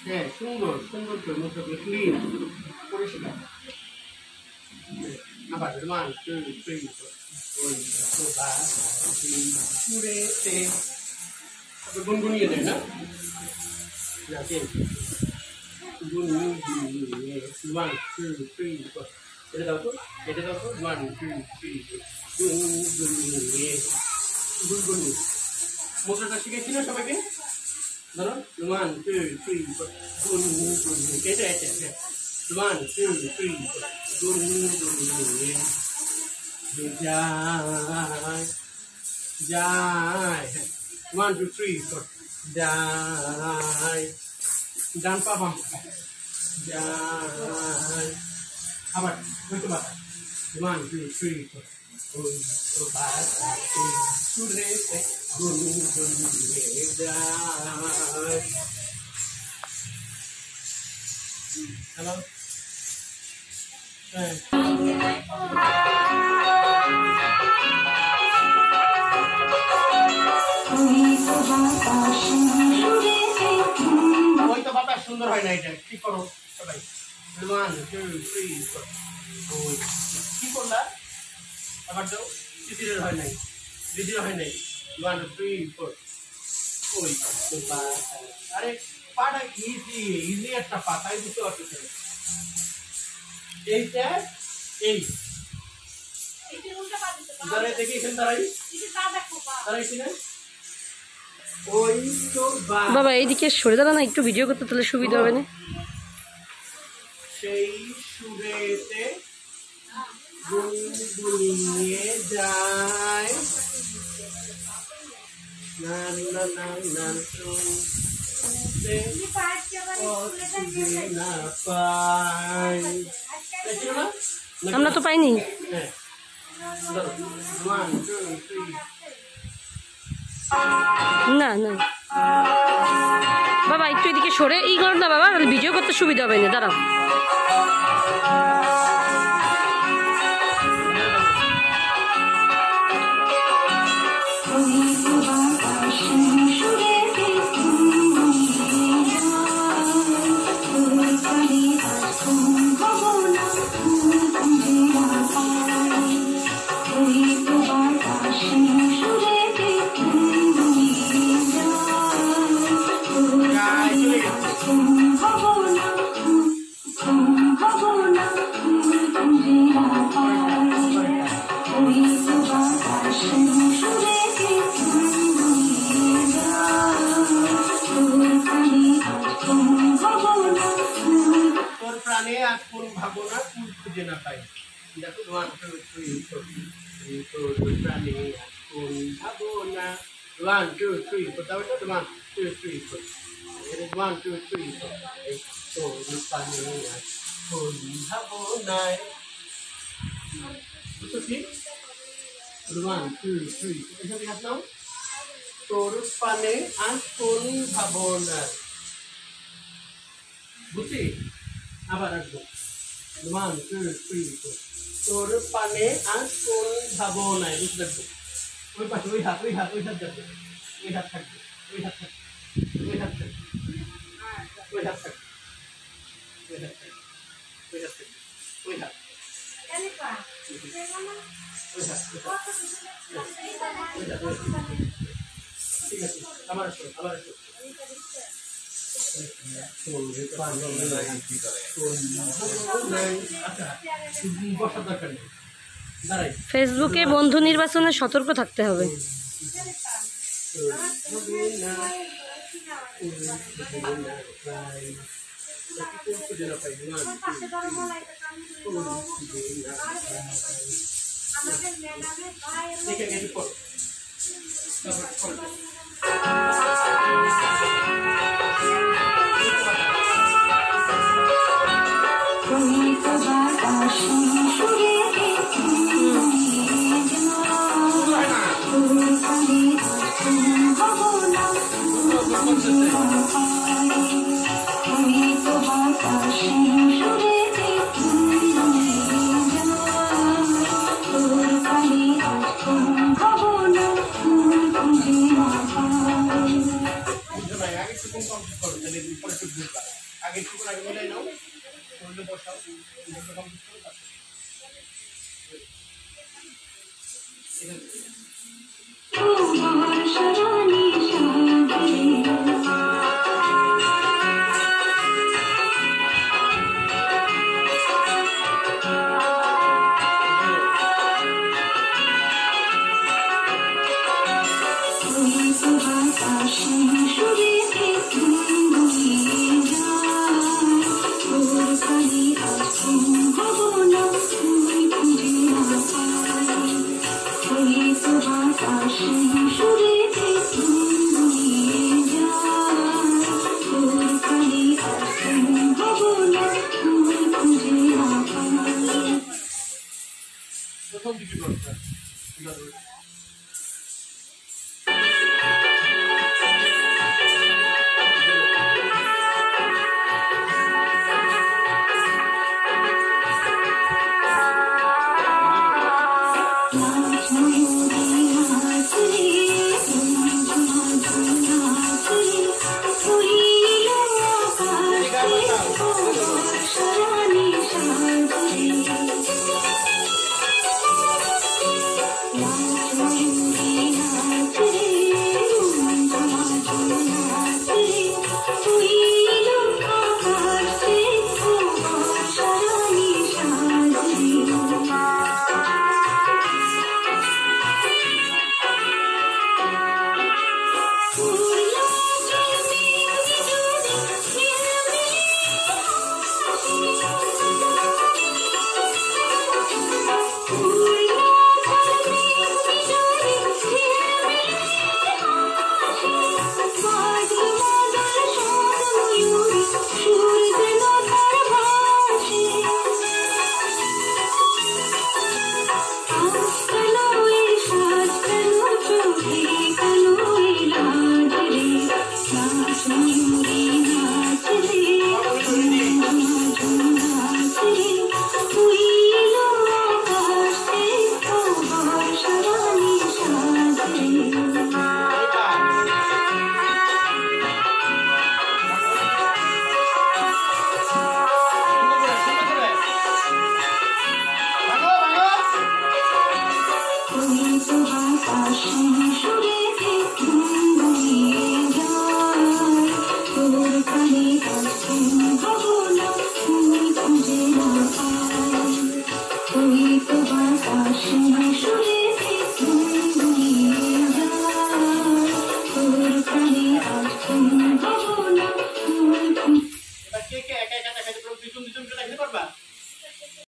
হ্যাঁ সুন্দর সুন্দর করে মুখটাকে ক্লিন পরিষ্কার। আবার 1 2 3 4 সুরেতে গুনগুনিয়ে দেয় না গুনগুনিয়ে 1 2 3 4 এটা দাও তো 1 2 3 গুনগুনিয়ে গুনগুনিয়ে মুখটা শিখেছি না সবাইকে ধরো 1 2 3 4 গুনগুনিয়ে এটা 1 2 3 4 গুনগুনিয়ে যায় যায় 1 2 3 4 যায় ডান পা বাম পা যায় আবার হইতে পারে 1 2 3 4 সুরেতে গুনগুনিয়ে যায়। হ্যালো ওই তো বাতাস সুন্দর হয় না এটা কি করো সবাই 1 2 3 4 কি করলা আবার দাও সিজির হয় নাই সিজির হয় নাই 1 2 3 4 ওই তো আরে পাটা ইজি একটা পাতাই দিতে হচ্ছে এইটা এই ধরে দেখি এখানে দাঁড়াই দাঁড়াইছি না ওই তো বাবা এইদিকে সরে দাঁড়া না একটু ভিডিও করতে তাহলে সুবিধা হবে না। সেই সুরেতে গুনগুনিয়ে যায় না না না না না পাই আমরা তো পাইনি। হ্যাঁ 1 2 3 না না বাবা একটু এদিকে সরে এই করো না বাবা তাহলে ভিডিও করতে সুবিধা হবে না দাঁড়াও। তোর প্রাণে আজ কোন ভাবনা তুই খুঁজে না পাই দেখো 1 2 3 4 তোর প্রাণে আজ কোন ভাবনা 1 2 3 4 তাহলে তো 1 2 3 4 1 2 3 4 তোর প্রাণে আজ কোন ভাবনায় বুঝছো কি 1 2 3 এখানে হাত নাও তোর প্রাণে আজ কোন ভাবনা বুঝছি আবার আসবো 1 2 3 4 তোর পানে আজ কোন ভাবনায় বুঝতে পারবো ওই পাশে ওই হাত যাবে ওই হাত থাকবে ওই হাত থাকবে ওই হাত থাকবে ওই হাত থাকবে ওই হাত থাকবে ওই হাত থাকবে ওই হাত ঠিক আছে আবার আসো ফেসবুকে বন্ধু নির্বাচনে সতর্ক থাকতে হবে। আগে একটু কম করো তাহলে পরে আগে একটু আগে মিলাই নাও, করলে বসাও, ভিডিওটা কমপ্লিট করো তারপর। প্রথম দিকে দরকার কে কে একা একা দেখাইতে পারো, দুজন দুজন করে দেখাতে পারবা?